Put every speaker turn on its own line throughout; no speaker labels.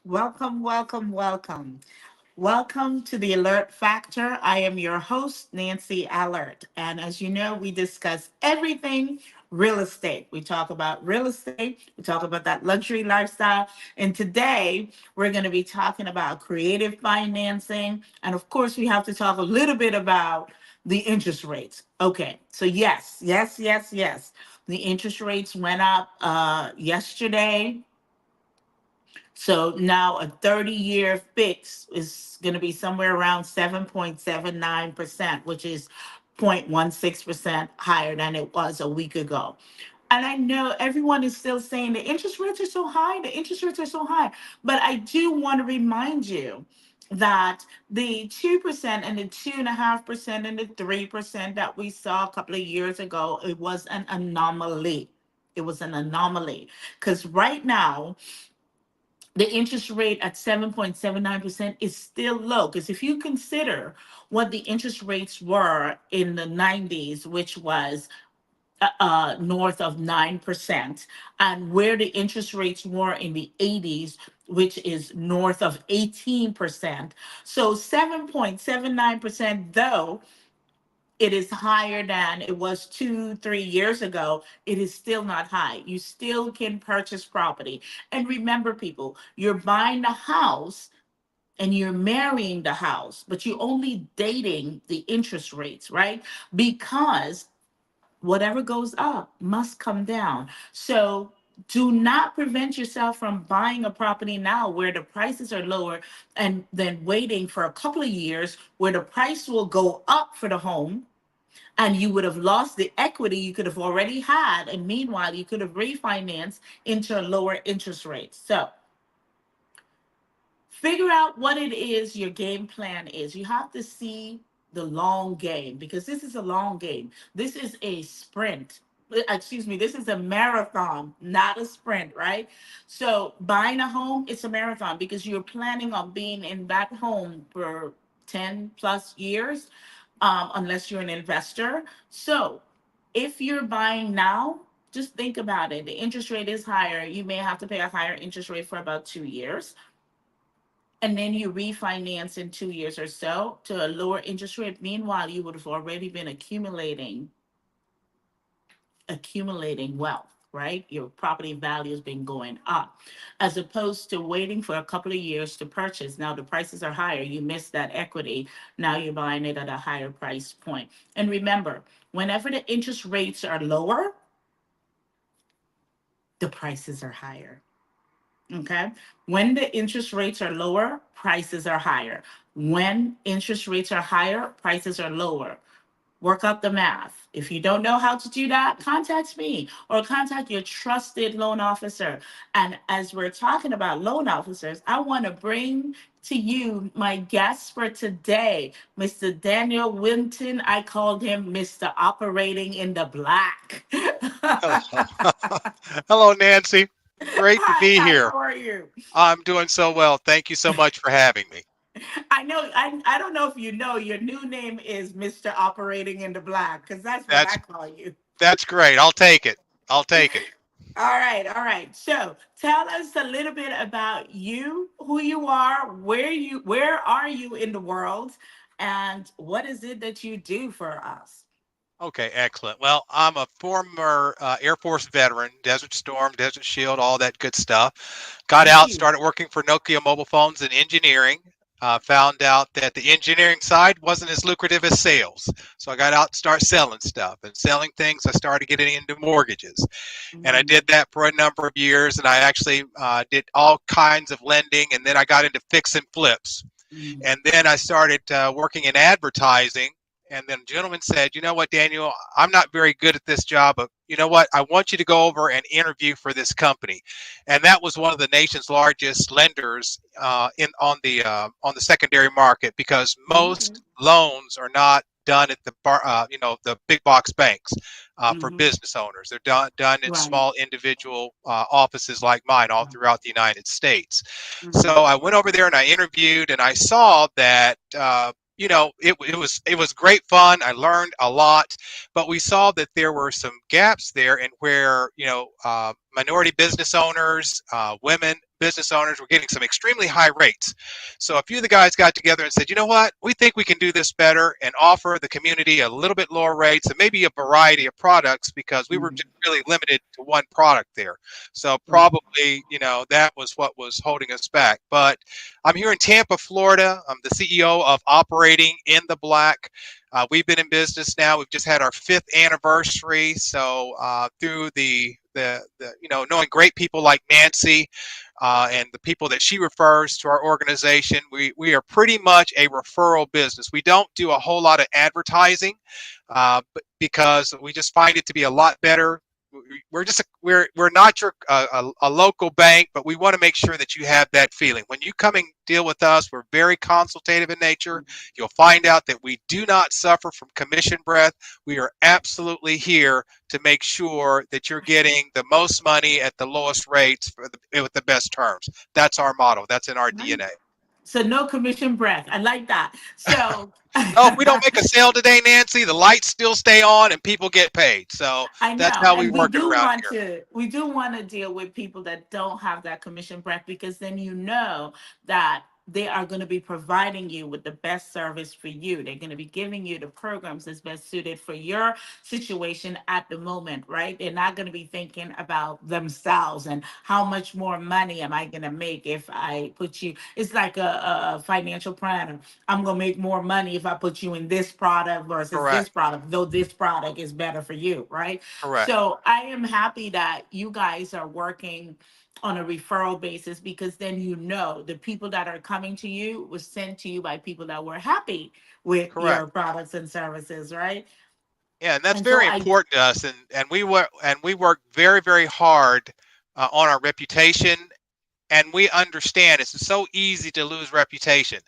Welcome, welcome, welcome. Welcome to the Alert Factor. I am your host, Nancy Alert. And as you know, we discuss everything real estate. We talk about real estate, we talk about that luxury lifestyle. And today, we're going to be talking about creative financing. And of course, we have to talk a little bit about the interest rates. Okay, so yes. The interest rates went up yesterday, so now a 30-year fix is going to be somewhere around 7.79%, which is 0.16% higher than it was a week ago. And I know everyone is still saying the interest rates are so high, the interest rates are so high. But I do want to remind you that the 2% and the 2.5% and the 3% that we saw a couple of years ago, it was an anomaly. It was an anomaly. Because right now, the interest rate at 7.79% is still low. Because if you consider what the interest rates were in the 90s, which was north of 9%, and where the interest rates were in the 80s, which is north of 18%. So 7.79%, though it is higher than it was 2, 3 years ago, it is still not high. You still can purchase property. And remember, people, you're buying a house and you're marrying the house, but you're only dating the interest rates, right? Because whatever goes up must come down. So do not prevent yourself from buying a property now where the prices are lower and then waiting for a couple of years where the price will go up for the home and you would have lost the equity you could have already had. And meanwhile, you could have refinanced into a lower interest rate. So figure out what it is your game plan is. You have to see the long game because this is a long game. This is a sprint. Excuse me, this is a marathon, not a sprint, right? So buying a home, it's a marathon because you're planning on being in that home for 10 plus years, unless you're an investor. So if you're buying now, just think about it. The interest rate is higher. You may have to pay a higher interest rate for about 2 years, and then you refinance in 2 years or so to a lower interest rate. Meanwhile, you would have already been accumulating wealth, right? Your property value has been going up, as opposed to waiting for a couple of years to purchase. Now the prices are higher. You missed that equity. Now you're buying it at a higher price point. And remember, whenever the interest rates are lower, the prices are higher. Okay. When the interest rates are lower, prices are higher. When interest rates are higher, prices are lower. Work out the math. If you don't know how to do that, contact me or contact your trusted loan officer. And as we're talking about loan officers, I want to bring to you my guest for today, Mr. Daniel Winton. I called him Mr. Operating in the Black.
Hello. Hello, Nancy. Great to
Hi,
be
hi,
here.
how are you?
I'm doing so well. Thank you so much for having me.
I know, I don't know if you know, your new name is Mr. Operating in the Black, because that's what I
That's
call you.
that's great. I'll take it. I'll take it.
All right, all right. So tell us a little bit about you, who you are, where are you in the world, and what is it that you do for us?
Okay, excellent. Well, I'm a former Air Force veteran, Desert Storm, Desert Shield, all that good stuff. Got
Thank
out,
you.
started working for Nokia Mobile Phones in engineering. Found out that the engineering side wasn't as lucrative as sales. So I got out and started selling stuff. And selling things, I started getting into mortgages. And I
Mhm,
did that for a number of years. And I actually did all kinds of lending. And then I got into fix and flips.
mhm,
And then I started working in advertising. And then a gentleman said, "You know what, Daniel, I'm not very good at this job, but you know what? I want you to go over and interview for this company." And that was one of the nation's largest lenders in on the secondary market, because
okay.
most loans are not done at the the big box banks for
Mhm,
business owners. They're done in
right.
small individual offices like mine all
Right.
throughout the United States.
Mhm,
So I went over there and I interviewed, and I saw that it was great fun. I learned a lot, but we saw that there were some gaps there in where minority business owners, women business owners were getting some extremely high rates. So a few of the guys got together and said, you know what, we think we can do this better and offer the community a little bit lower rates and maybe a variety of products, because we were just really limited to one product there. So probably, that was what was holding us back. But I'm here in Tampa, Florida. I'm the CEO of Operating in the Black. We've been in business now. We've just had our 5th anniversary. So through the knowing great people like Nancy and the people that she refers to our organization, we are pretty much a referral business. We don't do a whole lot of advertising, but because we just find it to be a lot better. We're not your a local bank, but we want to make sure that you have that feeling when you come and deal with us. We're very consultative in nature. You'll find out that we do not suffer from commission breath. We are absolutely here to make sure that you're getting the most money at the lowest rates with the best terms. That's our motto. That's in our DNA.
So no commission breath. I like that. So
oh, if we don't make a sale today, Nancy, the lights still stay on and people get paid. So
I
that's
know,
how we
and
work it around here.
we do want to deal with people that don't have that commission breath, because then that they are going to be providing you with the best service for you. They're going to be giving you the programs that's best suited for your situation at the moment, right? They're not going to be thinking about themselves and how much more money am I going to make if I put you. It's like a financial planner. I'm going to make more money if I put you in this product versus this
Correct.
product, though this product is better for you, right?
Correct.
So I am happy that you guys are working on a referral basis, because then the people that are coming to you was sent to you by people that were happy with
Correct.
your products and services, right?
Yeah, and that's
And so
very important to us, and we work very, very hard on our reputation, and we understand it's so easy to lose reputation.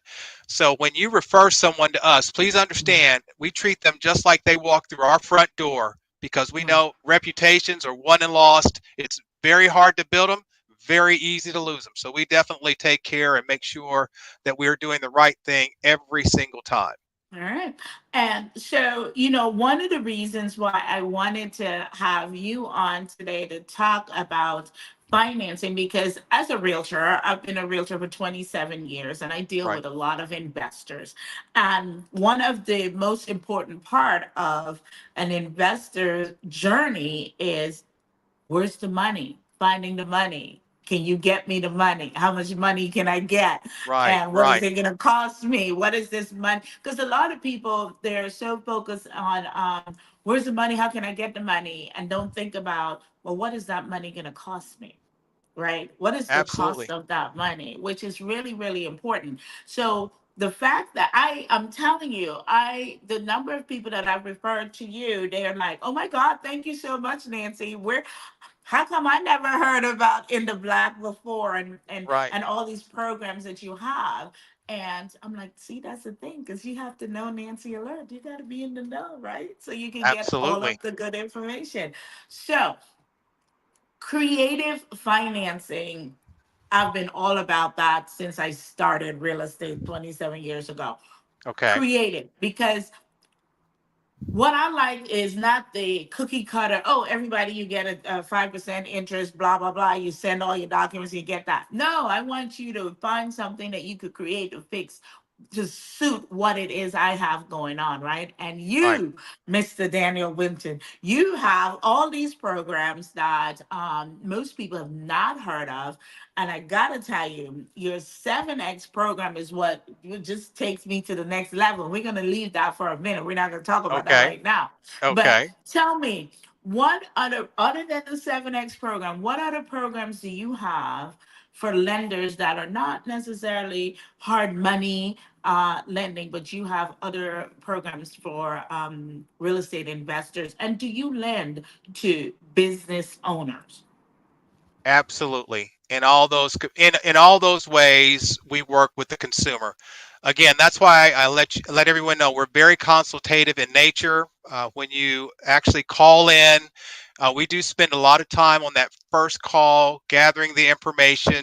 So when you refer someone to us, please understand we treat them just like they walk through our front door, because we know reputations are won and lost. It's very hard to build them, very easy to lose them. So we definitely take care and make sure that we're doing the right thing every single time.
All right. And so, one of the reasons why I wanted to have you on today to talk about financing, because as a realtor, I've been a realtor for 27 years and I deal
Right.
with a lot of investors. And one of the most important part of an investor's journey is, where's the money? Finding the money. Can you get me the money? How much money can I get?
Right.
And what is it going to cost me? What is this money? Because a lot of people, they're so focused on where's the money? How can I get the money? And don't think about, well, what is that money going to cost me? Right? What is the
Absolutely.
cost of that money? Which is really, really important. So the fact that I'm telling you, the number of people that I've referred to you, they're like, oh my God, thank you so much, Nancy. How come I never heard about In the Black before,
Right.
and all these programs that you have? And I'm like, see, that's the thing, because you have to know Nancy Alert. You got to be in the know, right? So you can get all
Absolutely.
of the good information. So creative financing, I've been all about that since I started real estate 27 years ago.
Okay.
Creative, because what I like is not the cookie cutter. Oh, everybody, you get a 5% interest, blah, blah, blah. You send all your documents, you get that. No, I want you to find something that you could create to fix, to suit what it is I have going on, right? And
Right.
you, Mr. Daniel Winton, you have all these programs that most people have not heard of. And I gotta tell you, your 7X program is what just takes me to the next level. We're gonna leave that for a minute. We're not gonna talk about that
Okay.
right now. But
Okay.
tell me, what other than the 7X program, what other programs do you have for lenders that are not necessarily hard money lending, but you have other programs for real estate investors? And do you lend to business owners?
Absolutely. In all those ways, we work with the consumer. Again, that's why I let everyone know we're very consultative in nature. When you actually call in, we do spend a lot of time on that first call, gathering the information,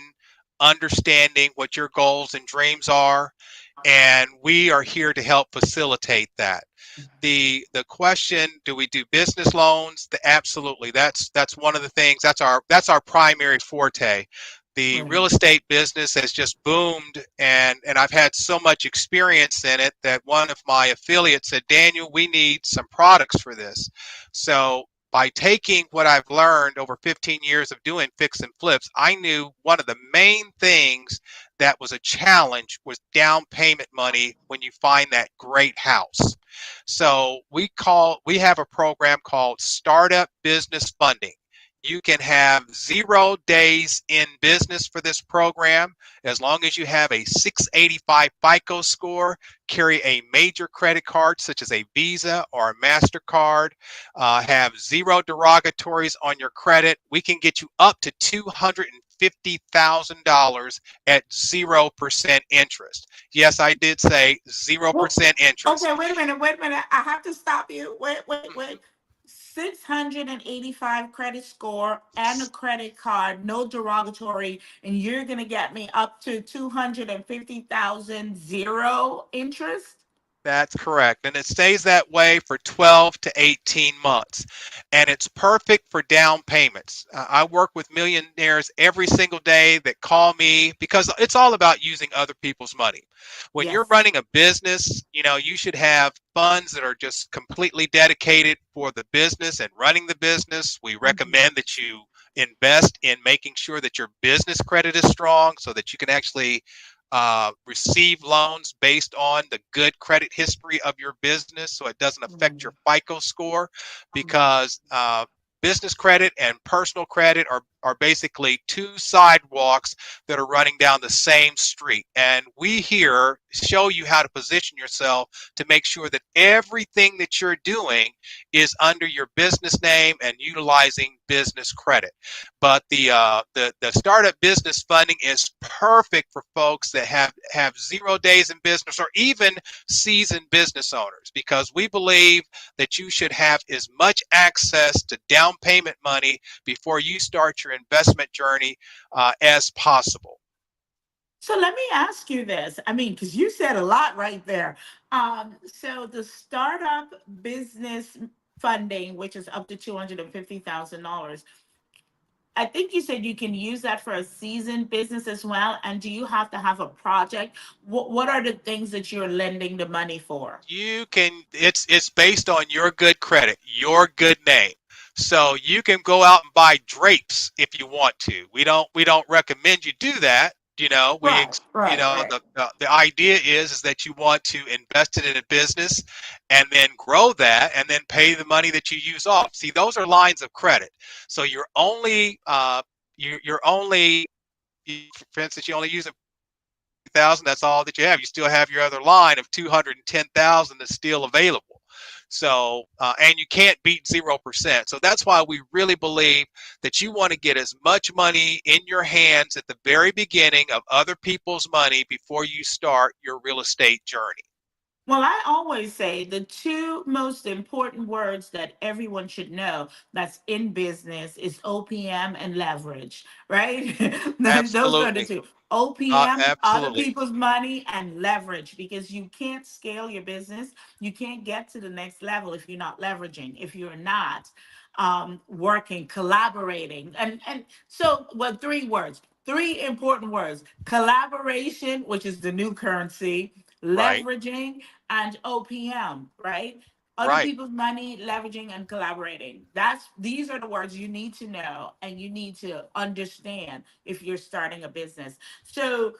understanding what your goals and dreams are, and we are here to help facilitate that. The question, do we do business loans? Absolutely. That's one of the things. That's our primary forte. The
Right.
real estate business has just boomed, and I've had so much experience in it that one of my affiliates said, Daniel, we need some products for this. So by taking what I've learned over 15 years of doing fix and flips, I knew one of the main things that was a challenge was down payment money when you find that great house. So we have a program called Startup Business Funding. You can have 0 days in business for this program as long as you have a 685 FICO score, carry a major credit card such as a Visa or a MasterCard, have zero derogatories on your credit. We can get you up to $250,000 at 0% interest. Yes, I did say
Well,
0% interest.
okay, wait a minute, wait a minute. I have to stop you. Wait. 685 credit score and a credit card, no derogatory, and you're gonna get me up to 250,000 zero interest?
That's correct. And it stays that way for 12 to 18 months. And it's perfect for down payments. I work with millionaires every single day that call me because it's all about using other people's money. When you're
Yes.
running a business, you should have funds that are just completely dedicated for the business and running the business. We
Mhm.
recommend that you invest in making sure that your business credit is strong so that you can actually receive loans based on the good credit history of your business so it doesn't affect your FICO score because business credit and personal credit are basically two sidewalks that are running down the same street. And we here show you how to position yourself to make sure that everything that you're doing is under your business name and utilizing business credit. But the startup business funding is perfect for folks that have 0 days in business or even seasoned business owners because we believe that you should have as much access to down payment money before you start your investment journey as possible.
So let me ask you this. I mean, because you said a lot right there. So the startup business funding, which is up to $250,000, I think you said you can use that for a seasoned business as well. And do you have to have a project? What are the things that you're lending the money for?
It's based on your good credit, your good name. So you can go out and buy drapes if you want to. We don't recommend you do that.
Right, right, right.
The idea is that you want to invest it in a business and then grow that and then pay the money that you use off. See, those are lines of credit. So you're only, for instance, you only use 1,000. That's all that you have. You still have your other line of 210,000 that's still available. So, and you can't beat 0%. So that's why we really believe that you want to get as much money in your hands at the very beginning of other people's money before you start your real estate journey.
Well, I always say the two most important words that everyone should know that's in business is OPM and leverage, right? Those are the
Absolutely.
two. OPM, other
Absolutely.
people's money, and leverage, because you can't scale your business. You can't get to the next level if you're not leveraging, if you're not working, collaborating. And so, well, three words, three important words: collaboration, which is the new currency,
Right.
leveraging, and OPM, right? Other
Right.
people's money, leveraging, and collaborating. These are the words you need to know and you need to understand if you're starting a business. So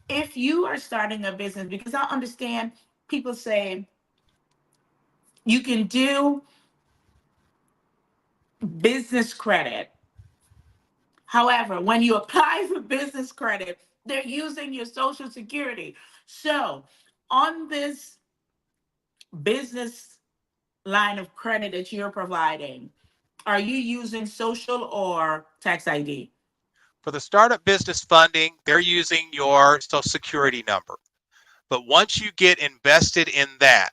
if you are starting a business, because I understand people say you can do business credit. However, when you apply for business credit, they're using your social security. So on this business line of credit that you're providing, are you using social or tax ID?
For the startup business funding, they're using your social security number. But once you get invested in that,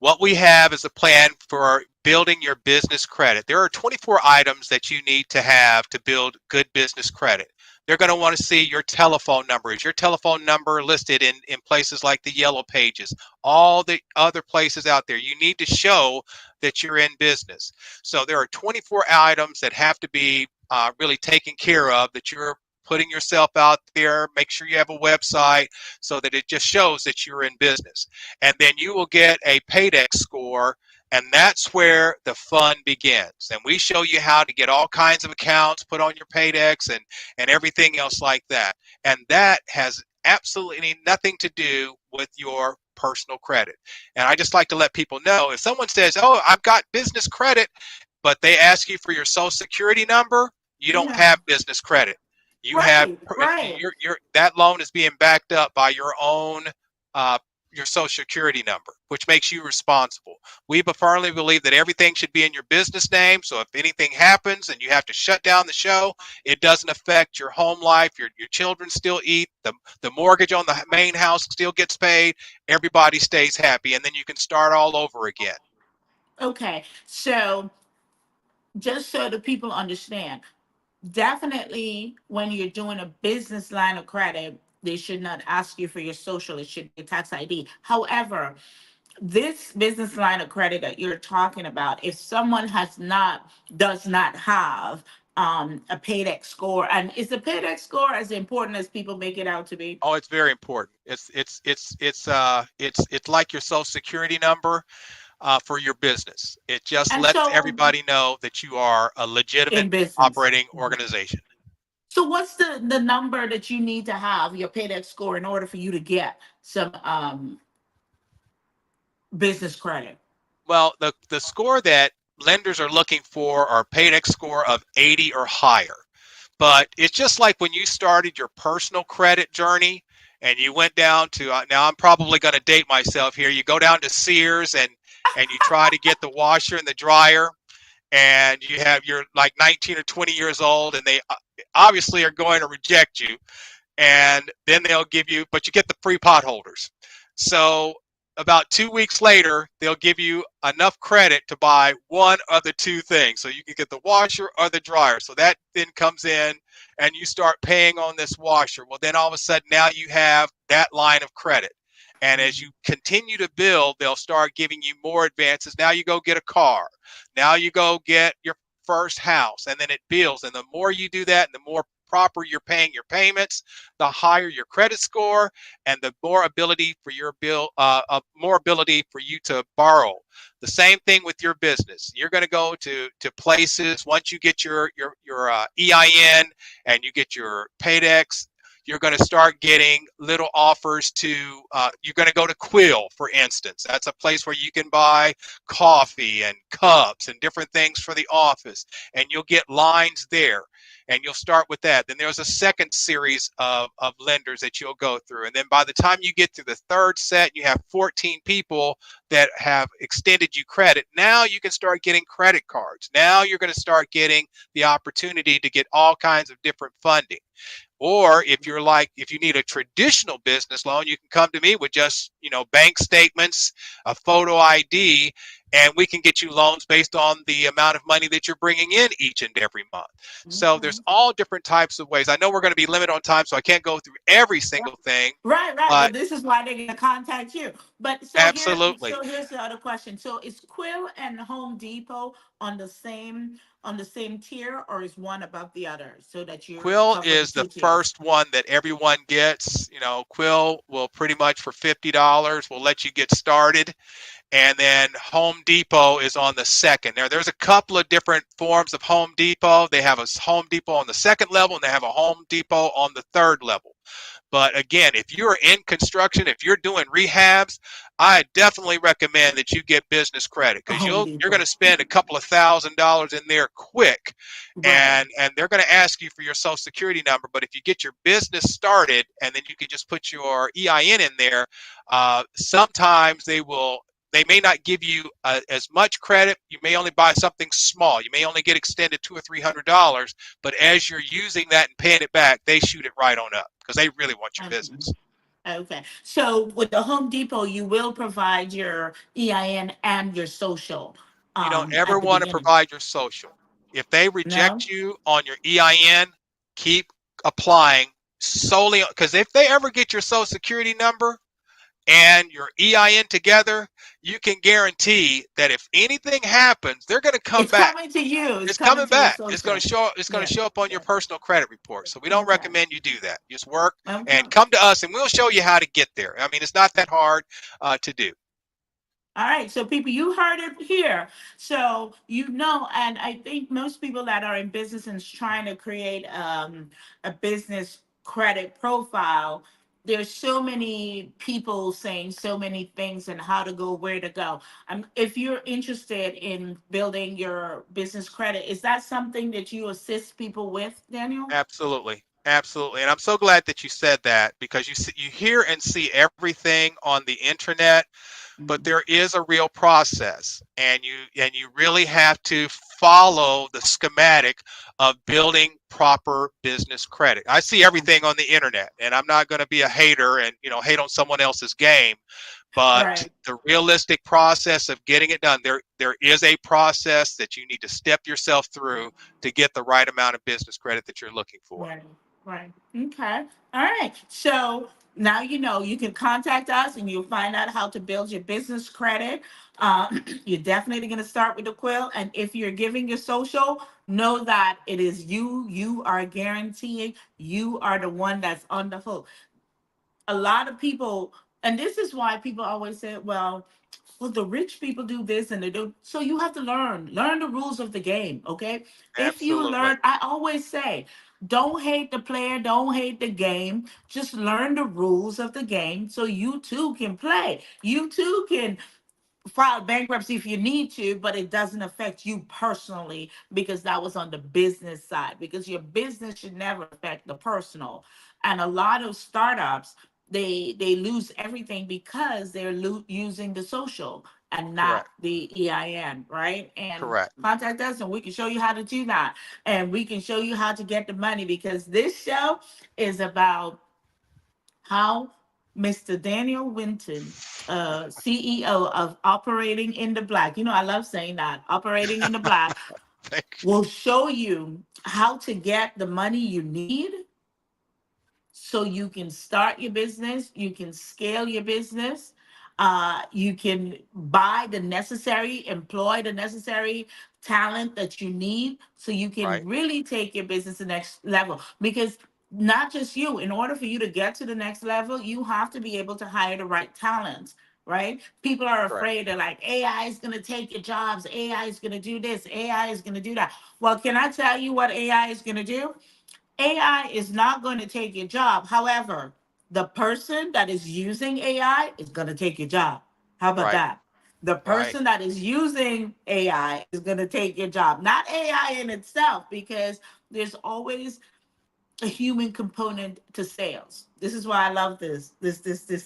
what we have is a plan for building your business credit. There are 24 items that you need to have to build good business credit. They're going to want to see your telephone number. Is your telephone number listed in places like the Yellow Pages, all the other places out there? You need to show that you're in business. So there are 24 items that have to be really taken care of, that you're putting yourself out there. Make sure you have a website so that it just shows that you're in business. And then you will get a Paydex score, and that's where the fun begins. And we show you how to get all kinds of accounts, put on your Paydex and everything else like that. And that has absolutely nothing to do with your personal credit. And I just like to let people know, if someone says, oh, I've got business credit, but they ask you for your social security number, you don't
Yeah.
have business credit. You have
Right, right.
that loan is being backed up by your own your social security number, which makes you responsible. We firmly believe that everything should be in your business name. So if anything happens and you have to shut down the show, it doesn't affect your home life. Your children still eat. The mortgage on the main house still gets paid. Everybody stays happy, and then you can start all over again.
Okay. So just so the people understand, definitely when you're doing a business line of credit, they should not ask you for your social. It should be a tax ID. However, this business line of credit that you're talking about, if someone does not have a Paydex score, and is the Paydex score as important as people make it out to be?
Oh, it's very important. It's like your social security number for your business. It just
And
lets
so
everybody know that you are a legitimate
in business.
operating organization.
So what's the number that you need to have your Paydex score in order for you to get some business credit?
Well, the score that lenders are looking for are Paydex score of 80 or higher. But it's just like when you started your personal credit journey and you went down to, now I'm probably going to date myself here. You go down to Sears and you try to get the washer and the dryer, and you're like 19 or 20 years old, and they obviously are going to reject you. And then they'll give you, but you get the free pot holders. So about 2 weeks later, they'll give you enough credit to buy one of the two things. So you can get the washer or the dryer. So that then comes in and you start paying on this washer. Well, then all of a sudden now you have that line of credit. And as you continue to build, they'll start giving you more advances. Now you go get a car. Now you go get your first house, and then it builds. And the more you do that, and the more proper you're paying your payments, the higher your credit score, and the more ability for more ability for you to borrow. The same thing with your business. You're going to go to places once you get your EIN and you get your Paydex. You're going to start getting little offers to, you're going to go to Quill, for instance. That's a place where you can buy coffee and cups and different things for the office. And you'll get lines there. And you'll start with that. Then there's a second series of lenders that you'll go through. And then by the time you get to the third set, you have 14 people that have extended you credit. Now you can start getting credit cards. Now you're going to start getting the opportunity to get all kinds of different funding. Or if you need a traditional business loan, you can come to me with just, bank statements, a photo ID, and we can get you loans based on the amount of money that you're bringing in each and every month. So
Okay.
there's all different types of ways. I know we're going to be limited on time, so I can't go through every single thing,
Right, right. But
but
this is why they're gonna contact you. But
absolutely.
so here's the other question. So is Quill and Home Depot on the same tier, or is one above the other, so that you're
Quill
covering
is the
two tiers?
first one that everyone gets. Quill will pretty much for $50 will let you get started. And then Home Depot is on the second. There's a couple of different forms of Home Depot. They have a Home Depot on the second level, and they have a Home Depot on the third level. But again, if you're in construction, if you're doing rehabs, I definitely recommend that you get business credit, because
Home
you're going
Depot.
to spend a couple of $1,000s in there quick,
Right.
and they're going to ask you for your social security number. But if you get your business started and then you can just put your EIN in there, sometimes they may not give you as much credit. You may only buy something small. You may only get extended $200 or $300. But as you're using that and paying it back, they shoot it right on up because they really want your
Okay.
business.
Okay. So with the Home Depot, you will provide your EIN and your social
You don't ever
at the
want to
beginning.
provide your social. If they
No?
reject you on your EIN, keep applying solely because if they ever get your social security number and your EIN together, you can guarantee that if anything happens, they're going to come
It's
back.
coming to you. It's
It's
coming
coming
to your
back. It's going
social.
to show. It's going
Yeah.
to show up on your
Yeah.
personal credit report. So we don't
Okay.
recommend you do that. Just work
Okay.
and come to us, and we'll show you how to get there. I mean, it's not that hard to do.
All right, so people, you heard it here. So and I think most people that are in business and trying to create a business credit profile, there's so many people saying so many things and how to go, where to go. If you're interested in building your business credit, is that something that you assist people with, Daniel?
Absolutely. Absolutely. And I'm so glad that you said that because you hear and see everything on the internet, but there is a real process, and you really have to follow the schematic of building proper business credit. I see everything on the internet, and I'm not going to be a hater and hate on someone else's game, but
Right.
the realistic process of getting it done, there is a process that you need to step yourself through to get the right amount of business credit that you're looking for.
Right, right. Okay. All right. So now you can contact us and you'll find out how to build your business credit. You're definitely going to start with the quill. And if you're giving your social, know that it is you. You are guaranteeing you are the one that's on the hook. A lot of people, and this is why people always say, well, the rich people do this and they do. So you have to learn the rules of the game. Okay. If you
Absolutely.
learn, I always say, don't hate the player, don't hate the game. Just learn the rules of the game so you too can play. You too can file bankruptcy if you need to, but it doesn't affect you personally because that was on the business side. Because your business should never affect the personal. And a lot of startups, they lose everything because they're using the social and not
Correct.
the EIN, right? And
Correct.
contact us and we can show you how to do that. And we can show you how to get the money because this show is about how Mr. Daniel Winton, CEO of Operating in the Black, I love saying that, Operating in the Black,
Thank you.
will show you how to get the money you need so you can start your business, you can scale your business, you can employ the necessary talent that you need so you can
Right.
really take your business to the next level. Because not just you, in order for you to get to the next level, you have to be able to hire the right talent. Right? People are
Correct.
afraid. They're like, AI is going to take your jobs. AI is going to do this. AI is going to do that. Well, can I tell you what AI is going to do? AI is not going to take your job. However, the person that is using AI is going to take your job. How about
Right.
that? The
Right.
person that is using AI is going to take your job, not AI in itself, because there's always a human component to sales. This is why I love this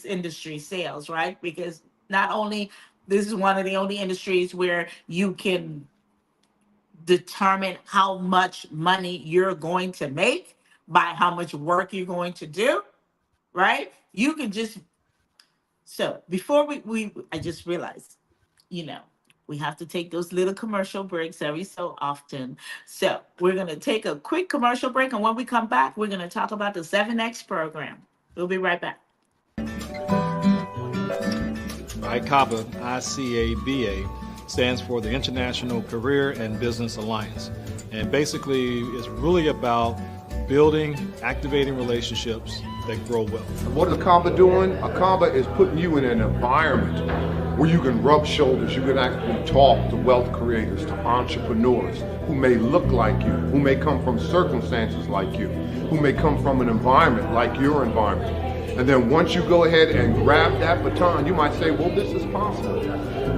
industry, sales, right? Because not only this is one of the only industries where you can determine how much money you're going to make by how much work you're going to do, right? You can just so before we I just realized, you know, we have to take those little commercial breaks every so often. So we're gonna take a quick commercial break, and when we come back, we're gonna talk about the 7X program. We'll be right back.
ICABA, ICABA, stands for the International Career and Business Alliance. And basically, it's really about building, activating relationships that grow wealth.
What is ACABA doing? ACABA is putting you in an environment where you can rub shoulders, you can actually talk to wealth creators, to entrepreneurs who may look like you, who may come from circumstances like you, who may come from an environment like your environment. And then once you go ahead and grab that baton, you might say, well, this is possible.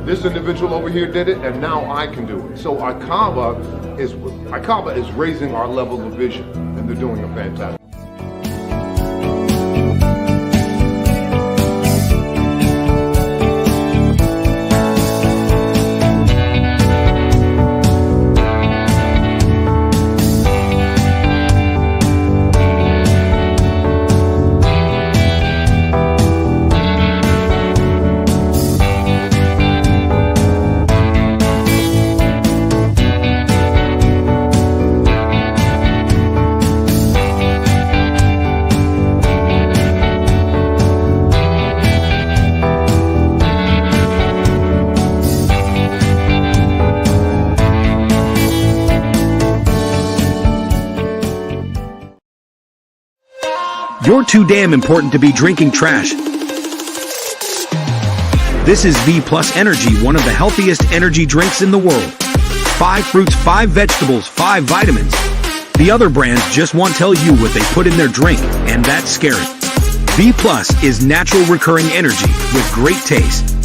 This individual over here did it, and now I can do it. So ICABA is raising our level of vision, and they're doing a fantastic.
You're too damn important to be drinking trash. This is V Plus Energy, one of the healthiest energy drinks in the world. 5 fruits, 5 vegetables, 5 vitamins. The other brands just won't tell you what they put in their drink, and that's scary. V Plus is natural recurring energy with great taste.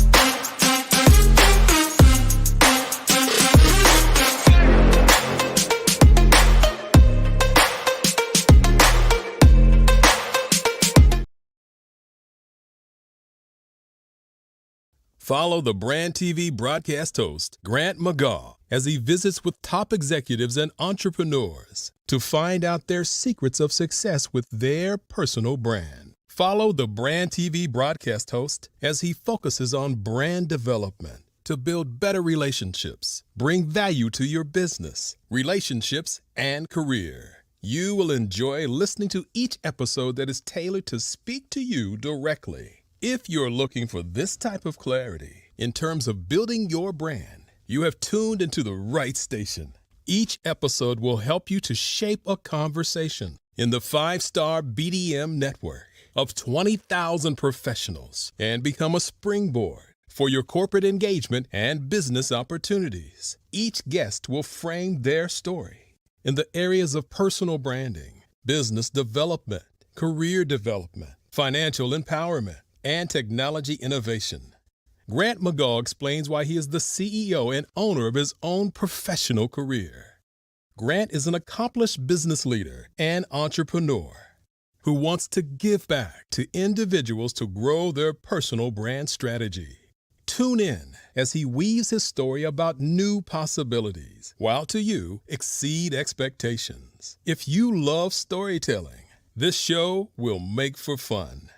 Follow the Brand TV broadcast host, Grant McGaw, as he visits with top executives and entrepreneurs to find out their secrets of success with their personal brand. Follow the Brand TV broadcast host as he focuses on brand development to build better relationships, bring value to your business, relationships, and career. You will enjoy listening to each episode that is tailored to speak to you directly. If you're looking for this type of clarity in terms of building your brand, you have tuned into the right station. Each episode will help you to shape a conversation in the 5-star BDM network of 20,000 professionals and become a springboard for your corporate engagement and business opportunities. Each guest will frame their story in the areas of personal branding, business development, career development, financial empowerment, and technology innovation. Grant McGaw explains why he is the CEO and owner of his own professional career. Grant is an accomplished business leader and entrepreneur who wants to give back to individuals to grow their personal brand strategy. Tune in as he weaves his story about new possibilities, while to you exceed expectations. If you love storytelling, this show will make for fun.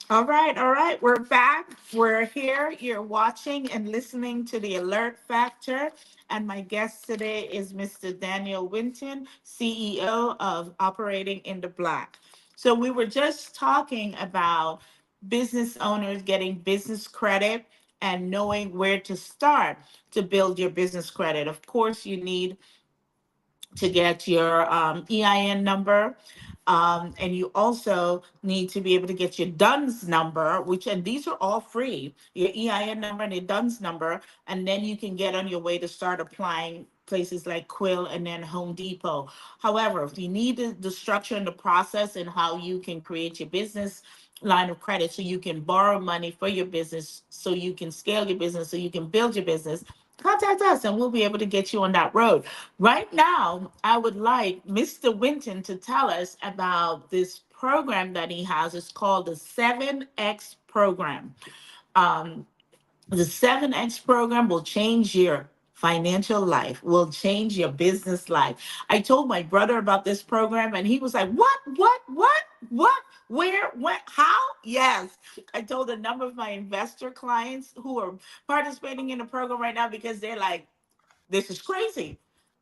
All right, all right. We're back. We're here. You're watching and listening to the Alert Factor. And my guest today is Mr. Daniel Winton, CEO of Operating in the Black. So we were just talking about business owners getting business credit and knowing where to start to build your business credit. Of course, you need to get your EIN number. And you also need to be able to get your DUNS number, and these are all free, your EIN number and your DUNS number, and then you can get on your way to start applying places like Quill and then Home Depot. However, if you need the structure and the process and how you can create your business line of credit so you can borrow money for your business, so you can scale your business, so you can build your business, contact us and we'll be able to get you on that road. Right now, I would like Mr. Winton to tell us about this program that he has. It's called the 7X program. The 7X program will change your financial life, will change your business life. I told my brother about this program and he was like, what, where, what, how? Yes. I told a number of my investor clients who are participating in the program right now because they're like, this is crazy.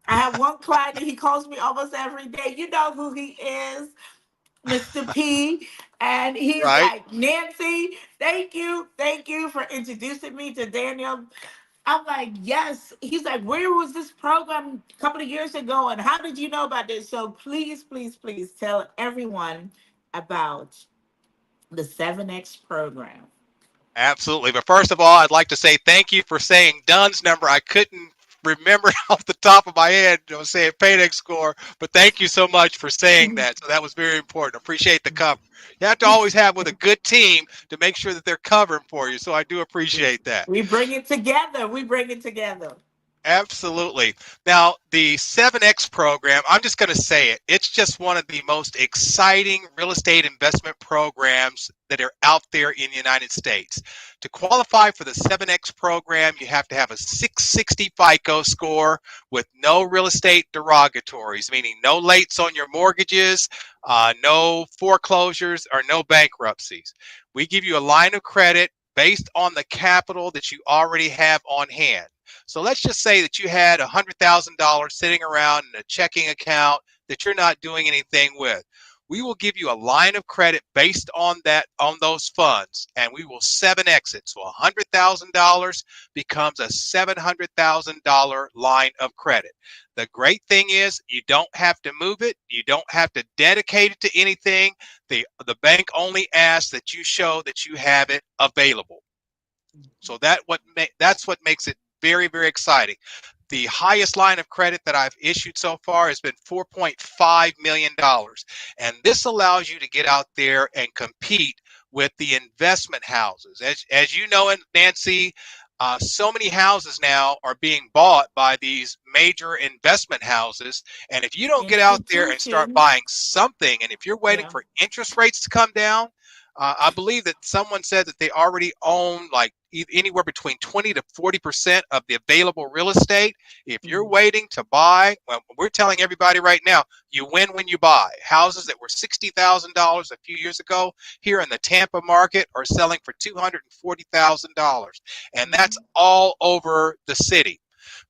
I have one client that he calls me almost every day. You know who he is, Mr. P. And he's
Right.
like, Nancy, thank you for introducing me to Daniel. I'm like, yes. He's like, where was this program a couple of years ago? And how did you know about this? So please, please, please tell everyone about the 7X program.
Absolutely. But first of all, I'd like to say thank you for saying Dunn's number. I couldn't remember it off the top of my head. I was saying Paydex score, but thank you so much for saying that. So that was very important. Appreciate the cover. You have to always have with a good team to make sure that they're covering for you. So I do appreciate that.
We bring it together. We bring it together.
Absolutely. Now, the 7X program, I'm just going to say it. It's just one of the most exciting real estate investment programs that are out there in the United States. To qualify for the 7X program, you have to have a 660 FICO score with no real estate derogatories, meaning no lates on your mortgages, no foreclosures, or no bankruptcies. We give you a line of credit based on the capital that you already have on hand. So let's just say that you had $100,000 sitting around in a checking account that you're not doing anything with. We will give you a line of credit based on those funds, and we will 7X it. So $100,000 becomes a $700,000 line of credit. The great thing is you don't have to move it. You don't have to dedicate it to anything. The bank only asks that you show that you have it available. So that's what makes it very, very exciting. The highest line of credit that I've issued so far has been $4.5 million. And this allows you to get out there and compete with the investment houses. As you know, Nancy, so many houses now are being bought by these major investment houses. And if you don't get out there and start buying something, and if you're waiting for interest rates to come down, I believe that someone said that they already own like anywhere between 20 to 40% of the available real estate. If you're waiting to buy, well, we're telling everybody right now, you win when you buy. Houses that were $60,000 a few years ago here in the Tampa market are selling for $240,000. And that's all over the city.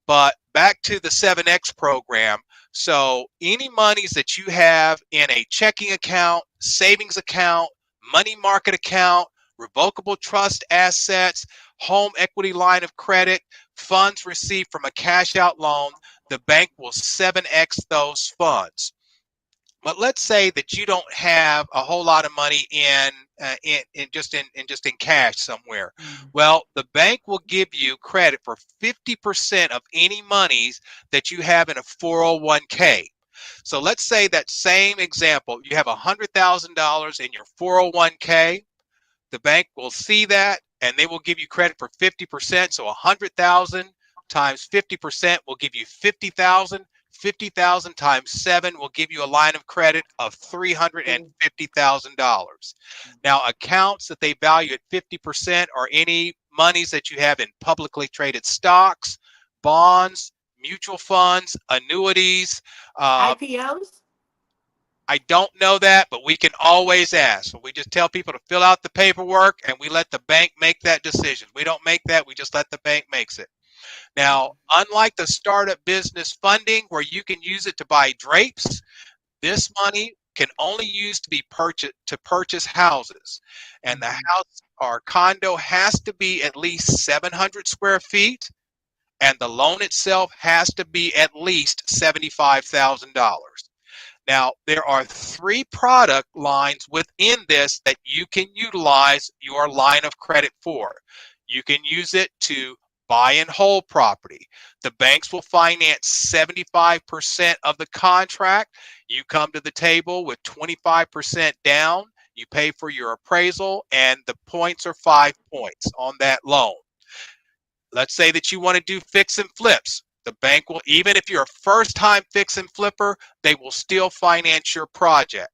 But back to the 7X program. So any monies that you have in a checking account, savings account, money market account, revocable trust assets, home equity line of credit, funds received from a cash out loan, the bank will 7X those funds. But let's say that you don't have a whole lot of money in cash somewhere. Well, the bank will give you credit for 50% of any monies that you have in a 401k. So let's say that same example, you have $100,000 in your 401k. The bank will see that and they will give you credit for 50%. So 100,000 times 50% will give you 50,000. 50,000 times 7 will give you a line of credit of $350,000. Now, accounts that they value at 50% are any monies that you have in publicly traded stocks, bonds, mutual funds, annuities.
IPOs?
I don't know that, but we can always ask. So we just tell people to fill out the paperwork and we let the bank make that decision. We don't make that, we just let the bank makes it. Now, unlike the startup business funding where you can use it to buy drapes, this money can only use to be purchase houses. And the house or condo has to be at least 700 square feet. And the loan itself has to be at least $75,000. Now, there are 3 product lines within this that you can utilize your line of credit for. You can use it to buy and hold property. The banks will finance 75% of the contract. You come to the table with 25% down. You pay for your appraisal, and the points are 5 points on that loan. Let's say that you want to do fix and flips. The bank will, even if you're a first-time fix and flipper, they will still finance your project.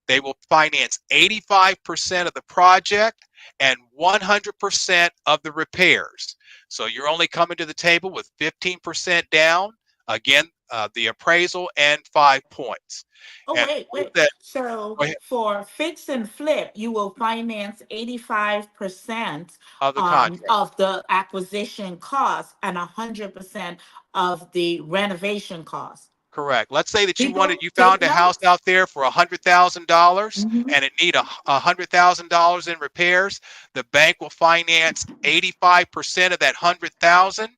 They will finance 85% of the project and 100% of the repairs. So you're only coming to the table with 15% down. Again, the appraisal and 5 points.
Oh,
and
wait. So for fix and flip, you will finance 85%
of the contract.
of the acquisition cost and 100% of the renovation cost.
Correct. Let's say that you found a house out there for $100,000 and it need $100,000 in repairs. The bank will finance 85% of that $100,000,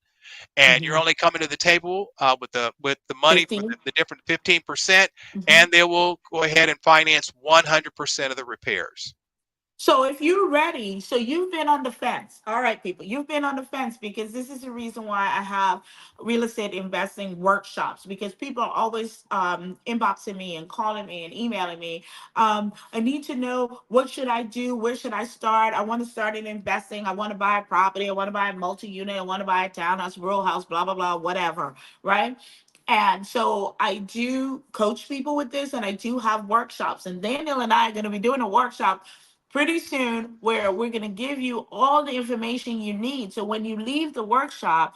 and you're only coming to the table with the money, with the different 15%, and they will go ahead and finance 100% of the repairs.
So if you're ready, so you've been on the fence. All right, people, you've been on the fence because this is the reason why I have real estate investing workshops, because people are always inboxing me and calling me and emailing me. I need to know, what should I do? Where should I start? I want to start in investing. I want to buy a property. I want to buy a multi-unit. I want to buy a townhouse, rural house, blah, blah, blah, whatever. Right. And so I do coach people with this, and I do have workshops. And Daniel and I are going to be doing a workshop pretty soon where we're going to give you all the information you need. So when you leave the workshop,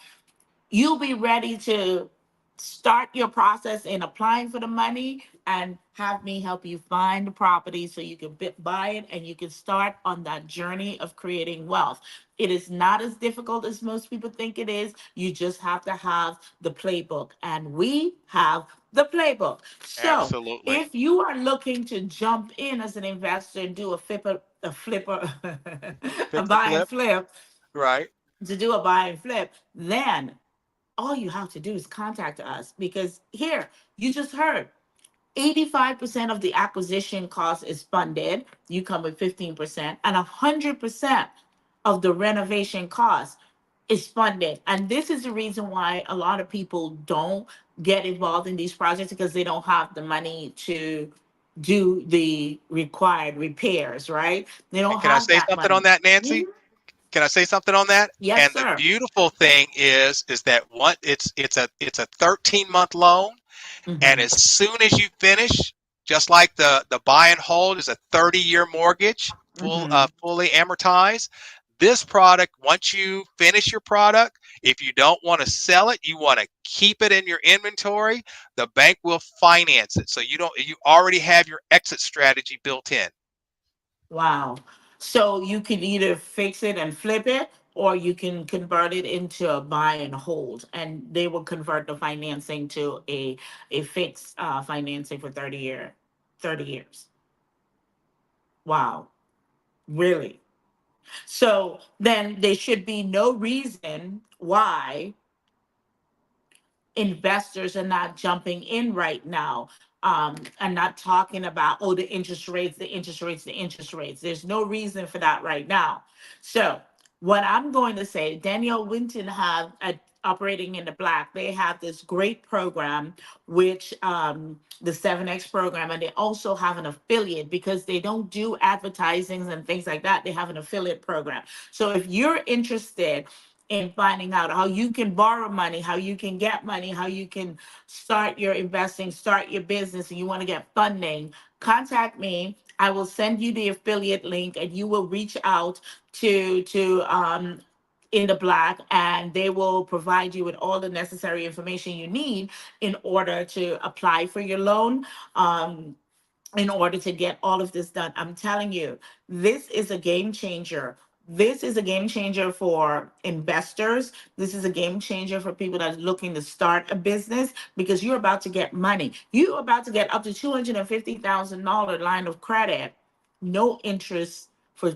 you'll be ready to start your process in applying for the money and have me help you find the property so you can buy it and you can start on that journey of creating wealth. It is not as difficult as most people think it is. You just have to have the playbook, and we have the playbook. So
Absolutely.
if you are looking to jump in as an investor and do a
Fix the
buy and
flip.
flip,
Right.
to do a buy and flip, then all you have to do is contact us, because here, you just heard, 85% of the acquisition cost is funded. You come with 15%, and 100% of the renovation cost is funded. And this is the reason why a lot of people don't get involved in these projects, because they don't have the money to do the required repairs, right? They
And
don't
can I
have
say
that
something on
money.
that, Nancy?
Mhm.
Can I say something on that?
Yes,
And the
sir.
beautiful thing is that what it's a 13-month loan, and
Mhm.
as soon as you finish, just like the buy and hold is a 30-year mortgage,
Mhm.
fully amortized. This product, once you finish your product, if you don't want to sell it, you want to keep it in your inventory, the bank will finance it. So you already have your exit strategy built in.
Wow. So you can either fix it and flip it, or you can convert it into a buy and hold, and they will convert the financing to a fixed financing for 30 years. Wow. Really? So then there should be no reason why investors are not jumping in right now, and not talking about, oh, the interest rates, the interest rates, the interest rates. There's no reason for that right now. So what I'm going to say, Daniel Winton have operating in the black, they have this great program, which the 7X program, and they also have an affiliate, because they don't do advertisings and things like that. They have an affiliate program. So if you're interested in finding out how you can borrow money, how you can get money, how you can start your investing, start your business, and you want to get funding, contact me. I will send you the affiliate link, and you will reach out to in the black, and they will provide you with all the necessary information you need in order to apply for your loan. In order to get all of this done. I'm telling you, this is a game changer. This is a game changer for investors. This is a game changer for people that are looking to start a business, because you're about to get money. You're about to get up to $250,000 line of credit, no interest, for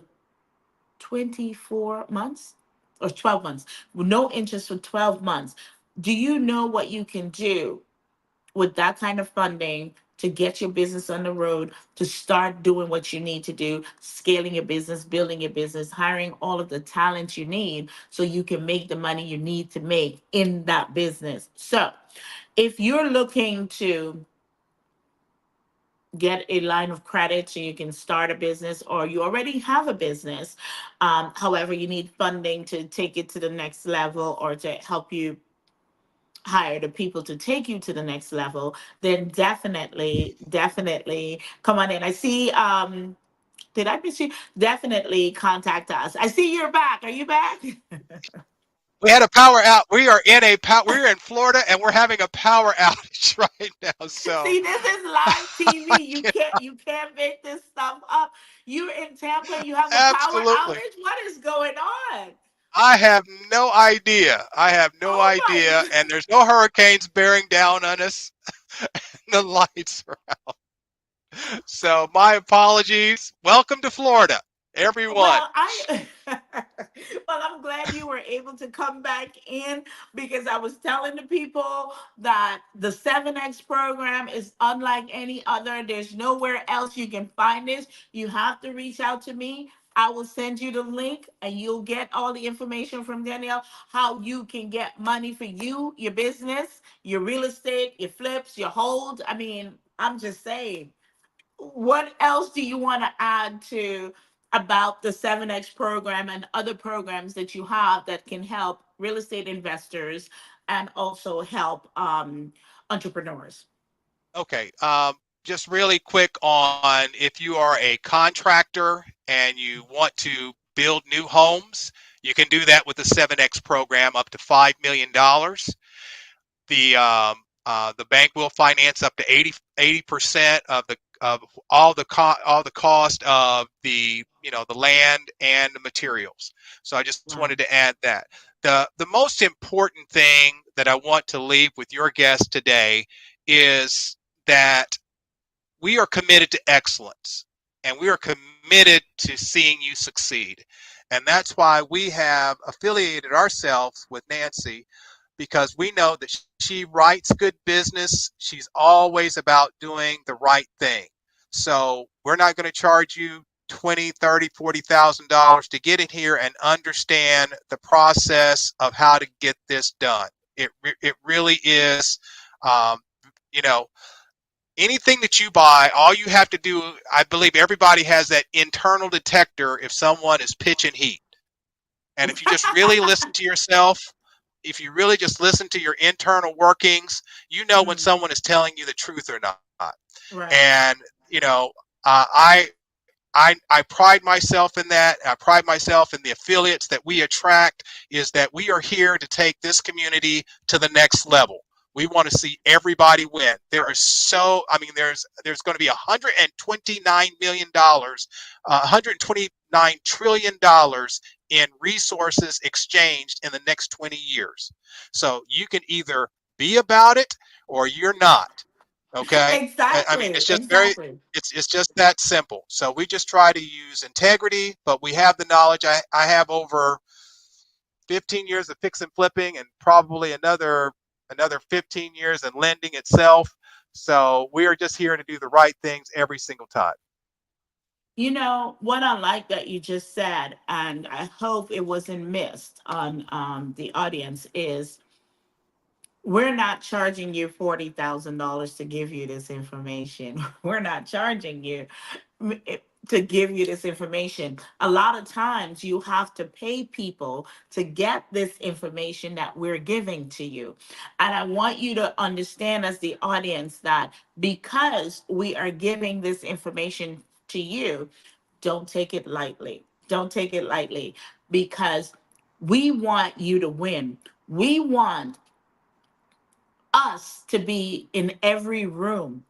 24 months or 12 months. No interest for 12 months. Do you know what you can do with that kind of funding to get your business on the road, to start doing what you need to do, scaling your business, building your business, hiring all of the talent you need so you can make the money you need to make in that business? So, if you're looking to get a line of credit so you can start a business, or you already have a business, however, you need funding to take it to the next level, or to help you hire the people to take you to the next level, then definitely come on in. I see, did I miss you? Definitely contact us. I see you're back. Are you back?
We had a power out. We're in Florida, and we're having a power outage right now. So
See, this is live TV. You can't make this stuff up. You're in Tampa, you have a power
absolutely.
outage. What is going on?
I have no idea. I have no
Oh my
idea. And there's no hurricanes bearing down on us. The lights are out. So my apologies. Welcome to Florida, everyone.
Well, I well, I'm glad you were able to come back in, because I was telling the people that the 7X program is unlike any other. There's nowhere else you can find this. You have to reach out to me. I will send you the link and you'll get all the information from Danielle, how you can get money for you, your business, your real estate, your flips, your hold. I mean, I'm just saying, what else do you want to add to about the 7X program and other programs that you have that can help real estate investors and also help entrepreneurs?
Okay. Just really quick on if you are a contractor and you want to build new homes, you can do that with the 7X program up to $5 million. The bank will finance up to 80% of all the cost of the the land and the materials. So I just
Wow.
wanted to add that. The most important thing that I want to leave with your guest today is that we are committed to excellence and we are committed to seeing you succeed. And that's why we have affiliated ourselves with Nancy, because we know that she writes good business. She's always about doing the right thing. So we're not going to charge you 20, 30, $40,000 to get in here and understand the process of how to get this done. It really is, um, you know, anything that you buy, all you have to do, I believe everybody has that internal detector if someone is pitching heat. And if you just really listen to yourself, if you really just listen to your internal workings, you know when
Mm,
someone is telling you the truth or not.
right.
And you know, I pride myself in that. I pride myself in the affiliates that we attract. Is that we are here to take this community to the next level. We want to see everybody win. There are there's going to be $129 million, $129 trillion in resources exchanged in the next 20 years. So you can either be about it or you're not. Okay. I mean,
Exactly.
it's just very,
Exactly.
it's just that simple. So we just try to use integrity, but we have the knowledge. I have over 15 years of fix and flipping and probably another 15 years in lending itself. So we are just here to do the right things every single time.
You know what I like that you just said, and I hope it wasn't missed on the audience, is we're not charging you $40,000 to give you this information. We're not charging you to give you this information. A lot of times you have to pay people to get this information that we're giving to you. And I want you to understand, as the audience, that because we are giving this information to you, don't take it lightly. Don't take it lightly, because we want you to win. We want us to be in every room.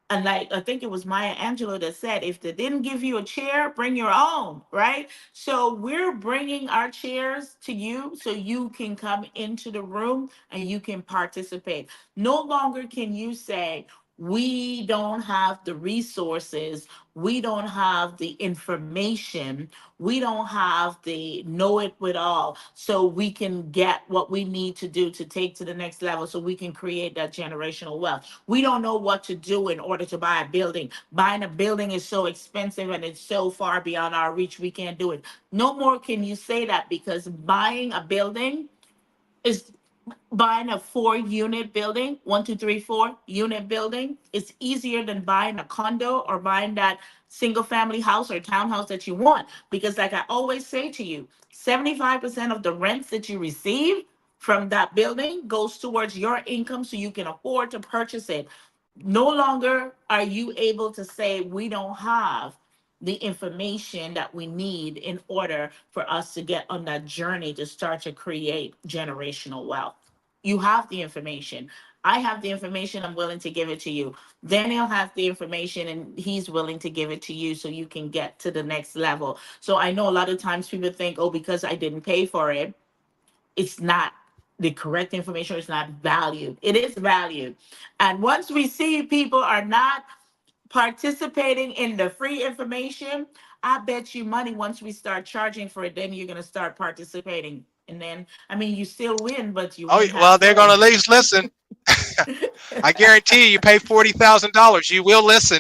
And like, I think it was Maya Angelou that said, if they didn't give you a chair, bring your own, right? So we're bringing our chairs to you so you can come into the room and you can participate. No longer can you say, we don't have the resources, we don't have the information, we don't have the know it with all, so we can get what we need to do to take to the next level so we can create that generational wealth. We don't know what to do in order to buy a building. Buying a building is so expensive and it's so far beyond our reach, we can't do it. No more can you say that, because buying a building is buying a 4 unit building, 1, 2, 3, 4 unit building, is easier than buying a condo or buying that single family house or townhouse that you want. Because, like I always say to you, 75% of the rents that you receive from that building goes towards your income so you can afford to purchase it. No longer are you able to say, we don't have the information that we need in order for us to get on that journey to start to create generational wealth. You have the information. I have the information. I'm willing to give it to you. Daniel has the information and he's willing to give it to you so you can get to the next level. So I know a lot of times people think, oh, because I didn't pay for it, it's not the correct information, it's not valued. It is valued. And once we see people are not participating in the free information, I bet you money once we start charging for it, then you're going to start participating. And then, I mean, you still win, but you
Oh,
win
well, they're going to
halfway.
at least listen. I guarantee you, you pay $40,000, you will listen.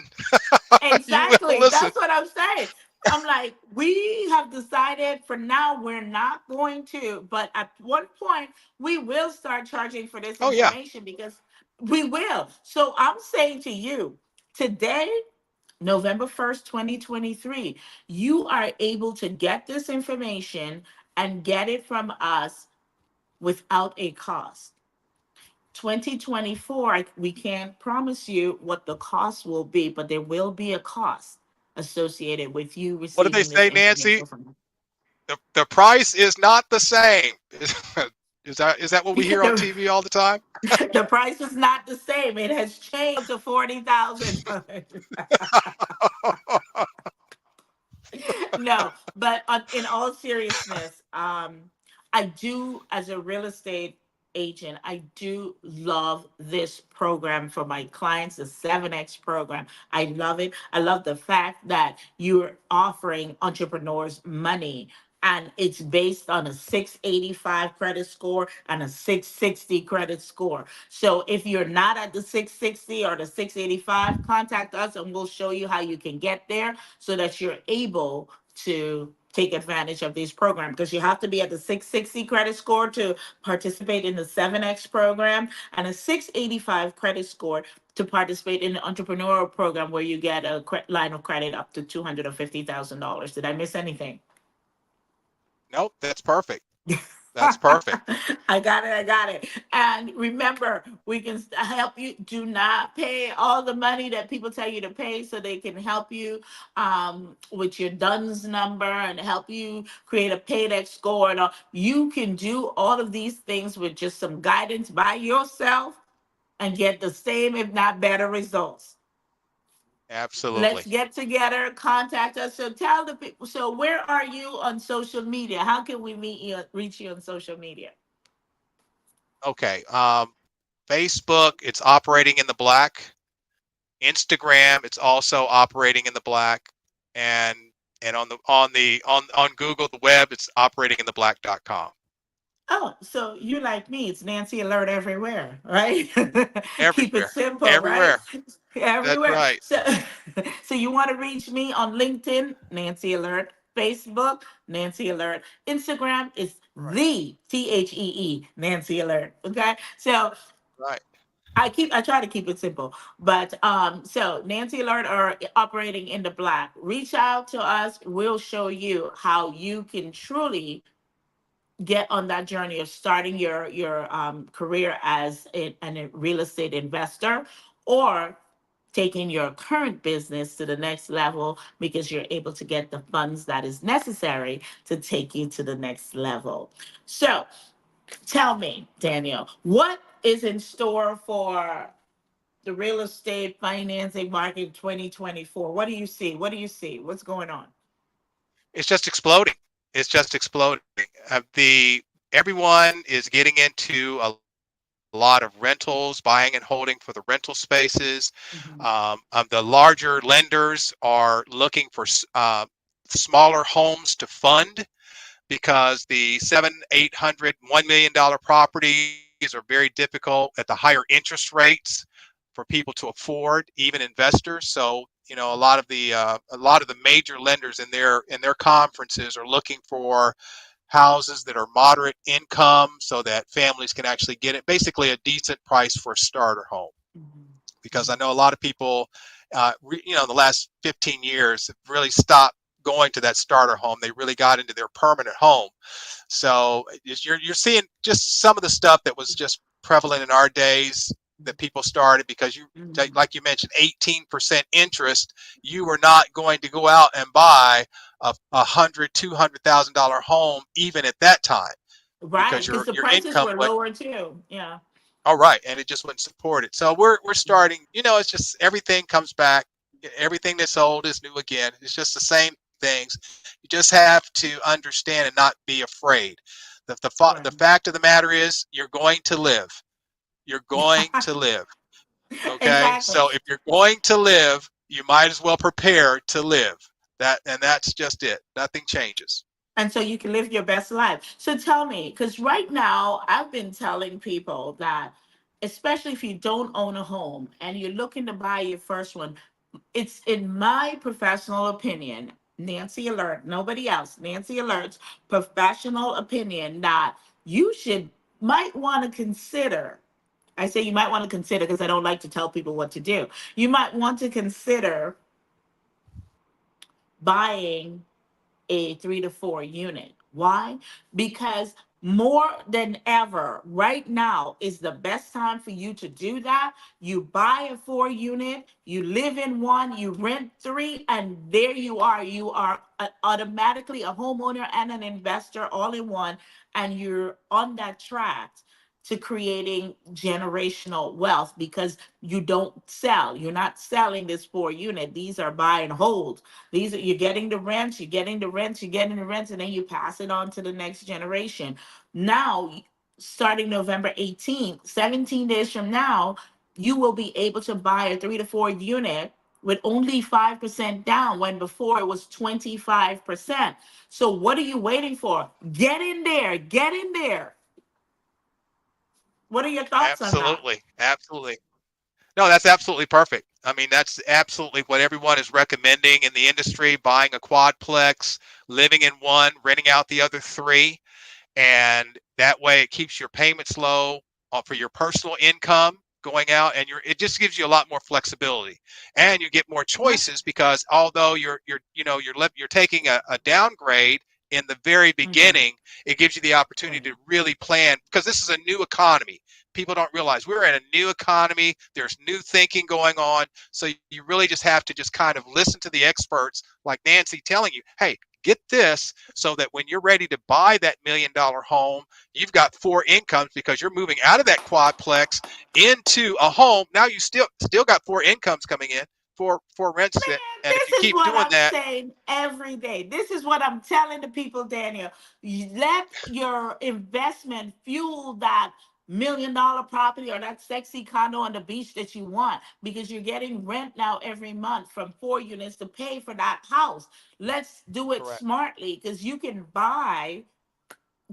You will
Exactly.
listen.
That's what I'm saying. I'm like, we have decided for now we're not going to, but at one point we will start charging for this
Oh yeah.
information because we will. So I'm saying to you today, November 1st, 2023, you are able to get this information and get it from us without a cost. 2024, we can't promise you what the cost will be, but there will be a cost associated with you
What did they
receiving this
say, Nancy?
information from us.
The price is not the same. Is that what we hear on
the,
TV all the time?
the price is not the same. It has changed to $40,000. No, but in all seriousness, I do, as a real estate agent, I do love this program for my clients, the 7X program. I love it. I love the fact that you're offering entrepreneurs money. And it's based on a 685 credit score and a 660 credit score. So if you're not at the 660 or the 685, contact us and we'll show you how you can get there so that you're able to take advantage of these programs, because you have to be at the 660 credit score to participate in the 7X program and a 685 credit score to participate in the entrepreneurial program where you get a line of credit up to $250,000. Did I miss anything?
Nope, that's perfect. That's perfect.
I got it. I got it. And remember, we can help you. Do not pay all the money that people tell you to pay, so they can help you with your DUNS number and help you create a paydex score. And all. You can do all of these things with just some guidance by yourself and get the same, if not better, results. Let's
Absolutely.
get together, contact us. So tell the people, so where are you on social media? How can we meet you, reach you on social media?
Okay. Facebook, it's operating in the black. Instagram, it's also operating in the black. And on Google, the web, it's operating in the black.com.
Oh, so you like me, it's Nancy Alert everywhere, right? Keep it
Everywhere.
simple, right?
Everywhere. That's
Everywhere.
right.
So so you want to reach me on LinkedIn, Nancy Alert, Facebook, Nancy Alert, Instagram is
Right.
the THEE, Nancy Alert. Okay. So
Right.
I try to keep it simple. But so Nancy Alert are operating in the black. Reach out to us. We'll show you how you can truly get on that journey of starting your career as a real estate investor, or taking your current business to the next level because you're able to get the funds that is necessary to take you to the next level. So tell me, Daniel, what is in store for the real estate financing market 2024? What do you see? What do you see? What's going on?
It's just exploding. It's just exploding. The Everyone is getting into a lot of rentals, buying and holding for the rental spaces.
Mhm.
The larger lenders are looking for smaller homes to fund, because the 700, $800, $1 million properties are very difficult at the higher interest rates for people to afford, even investors. So, a lot of the major lenders in their conferences are looking for houses that are moderate income so that families can actually get it, basically a decent price for a starter home.
Mhm.
Because I know a lot of people, in the last 15 years have really stopped going to that starter home. They really got into their permanent home. So you're seeing just some of the stuff that was just prevalent in our days that people started, because
Mhm.
like you mentioned, 18% interest. You were not going to go out and buy a $100,000, $200,000 home even at that time,
Right,
because
because the
your
prices
income
were
went.
lower too. Yeah.
All right, and it just wouldn't support it. So we're starting. It's just everything comes back. Everything that's old is new again. It's just the same things. You just have to understand and not be afraid. The
Right.
fact of the matter is, you're going to live. You're going to live. Okay,
Exactly.
so if you're going to live, you might as well prepare to live. That's just it. Nothing changes.
And so you can live your best life. So tell me, because right now I've been telling people that, especially if you don't own a home and you're looking to buy your first one, it's in my professional opinion, Nancy Alert, nobody else. Nancy Alert's professional opinion that you might want to consider. I say you might want to consider because I don't like to tell people what to do. You might want to consider buying a 3 to 4 unit. Why? Because more than ever, right now is the best time for you to do that. You buy a 4 unit, you live in one, you rent three, and there you are. You are automatically a homeowner and an investor all in one, and you're on that track to creating generational wealth because you don't sell. You're not selling this 4 unit. These are buy and hold. These are, you're getting the rent, you're getting the rent, you're getting the rent, and then you pass it on to the next generation. Now, starting November 18th, 17 days from now, you will be able to buy a 3 to 4 unit with only 5% down when before it was 25%. So what are you waiting for? Get in there, get in there. What are your thoughts on that?
Absolutely. Absolutely. No, that's absolutely perfect. I mean, that's absolutely what everyone is recommending in the industry, buying a quadplex, living in one, renting out the other three. And that way it keeps your payments low for your personal income going out, and it just gives you a lot more flexibility, and you get more choices because although you're taking a downgrade in the very beginning, it gives you the opportunity to really plan because this is a new economy. People don't realize we're in a new economy. There's new thinking going on. So you really just have to just kind of listen to the experts like Nancy telling you, hey, get this so that when you're ready to buy that $1 million home, you've got 4 incomes because you're moving out of that quadplex into a home. Now you still got 4 incomes coming in, for rents.
Man,
And if you
this is
keep
what
doing
I'm
that,
saying every day. This is what I'm telling the people, Daniel. You let your investment fuel that $1 million property or that sexy condo on the beach that you want because you're getting rent now every month from 4 units to pay for that house. Let's do it
correct.
smartly because you can buy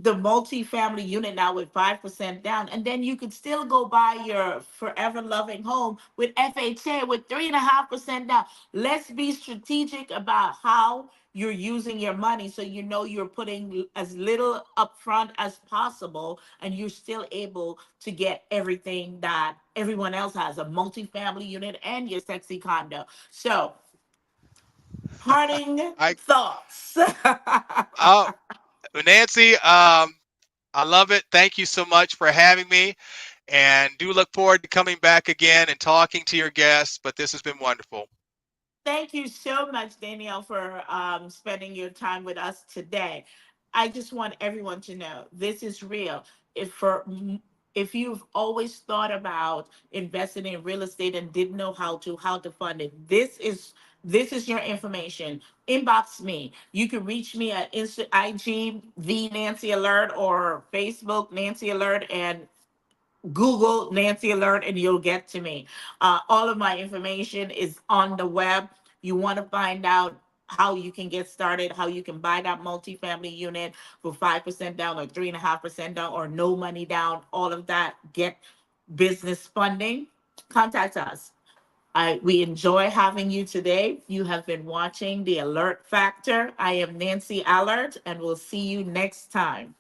the multi-family unit now with 5% down, and then you could still go buy your forever loving home with FHA with 3.5% down. Let's be strategic about how you're using your money so you know you're putting as little upfront as possible and you're still able to get everything that everyone else has, a multi-family unit and your sexy condo. So parting
I
thoughts.
oh Nancy, I love it. Thank you so much for having me, and do look forward to coming back again and talking to your guests. But this has been wonderful.
Thank you so much, Danielle, for spending your time with us today. I just want everyone to know this is real. If you've always thought about investing in real estate and didn't know how to fund it, this is your information. Inbox me. You can reach me at IG the Nancy Alert or Facebook Nancy Alert and Google Nancy Alert and you'll get to me. All of my information is on the web. You want to find out how you can get started, how you can buy that multifamily unit for 5% down or 3.5% down or no money down, all of that. Get business funding. Contact us. We enjoy having you today. You have been watching The Alert Factor. I am Nancy Allard, and we'll see you next time.